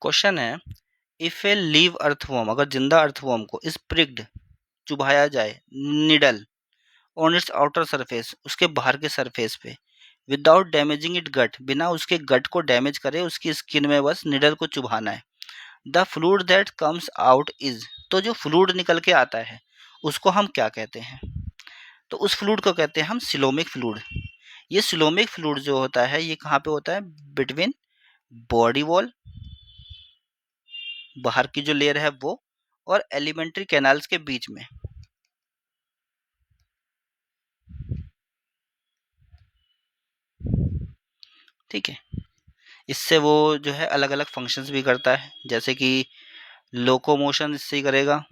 Question है, if A live earthworm, अगर जिंदा अर्थवॉर्म को इस प्रिक्ड, चुभाया जाए, needle on it's outer surface, उसके बाहर के सरफेस पे, विदाउट डैमेजिंग इट गट, बिना उसके गट को डैमेज करे, उसकी स्किन में बस निडल को चुभाना है। The fluid that comes out is, तो जो फ्लूइड निकल के आता है उसको हम क्या कहते हैं? तो उस फ्लूइड को कहते हैं हम सिलोमिक फ्लूइड। ये सिलोमिक फ्लूइड जो होता है ये कहाँ पे होता है? बिटवीन बॉडी वॉल, बाहर की जो लेयर है वो, और एलिमेंट्री कैनाल्स के बीच में। ठीक है, इससे वो जो है अलग अलग फंक्शंस भी करता है, जैसे कि लोकोमोशन इससे ही करेगा,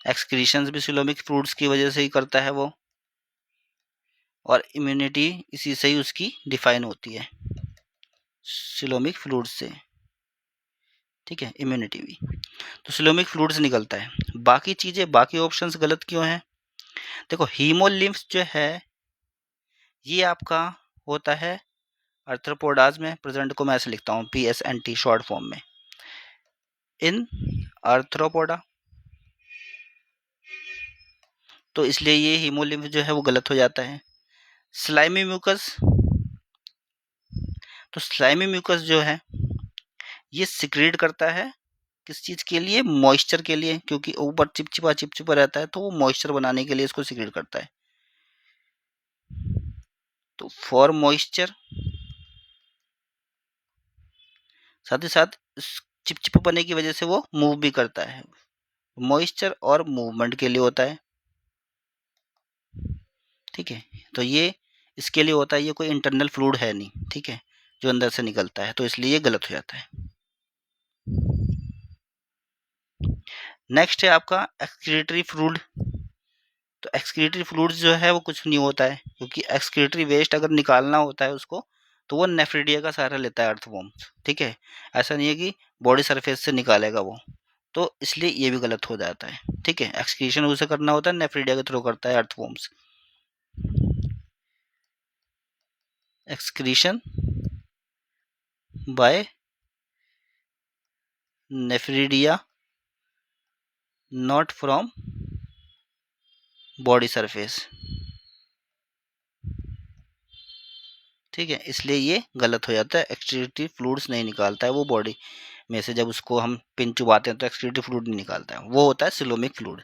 एक्सक्रीशंस भी सिलोमिक फ्लूइड्स की वजह से ही करता है वो, और इम्यूनिटी इसी से ही उसकी डिफाइन होती है, सिलोमिक फ्लूइड से। ठीक है, इम्यूनिटी भी तो सिलोमिक फ्लूइड से निकलता है। बाकी चीज़ें, बाकी ऑप्शंस गलत क्यों हैं? देखो, हीमोलिम्फ्स जो है ये आपका होता है आर्थ्रोपोडाज में, प्रेजेंट को मैं ऐसे लिखता हूँ PSNT शॉर्ट फॉर्म में, इन आर्थ्रोपोडा, तो इसलिए ये हीमोलिम्फ जो है वो गलत हो जाता है। स्लाइमी म्यूकस, तो स्लाइमी म्यूकस जो है ये सिक्रेट करता है किस चीज़ के लिए? मॉइस्चर के लिए, क्योंकि ऊपर चिपचिपा रहता है तो वो मॉइस्चर बनाने के लिए इसको सिक्रेट करता है। तो फॉर मॉइस्चर, साथ ही साथ चिपचिपापने की वजह से वो मूव भी करता है, मॉइस्चर और मूवमेंट के लिए होता है। ठीक है, तो ये इसके लिए होता है, ये कोई इंटरनल फ्लूइड है नहीं, ठीक है, जो अंदर से निकलता है, तो इसलिए ये गलत हो जाता है। नेक्स्ट है आपका एक्सक्रीटरी फ्लूइड। तो एक्सक्रीटरी फ्लूइड जो है वो कुछ नहीं होता है, क्योंकि एक्सक्रीटरी वेस्ट अगर निकालना होता है उसको, तो वो नेफ्रिडिया का सहारा लेता है अर्थवॉर्म। ठीक है, ऐसा नहीं है कि बॉडी सरफेस से निकालेगा वो, तो इसलिए ये भी गलत हो जाता है। ठीक है, एक्सक्रीशन उसे करना होता है, नेफ्रिडिया के थ्रू करता है earthworms. Excretion by nephridia, not from body surface. ठीक है, इसलिए ये गलत हो जाता है, एक्सक्रीटरी फ्लूइड्स नहीं निकालता है वो बॉडी में से, जब उसको हम पिन चुबाते हैं तो एक्सक्रीटरी फ्लूइड नहीं निकालता है, वो होता है सिलोमिक फ्लूइड।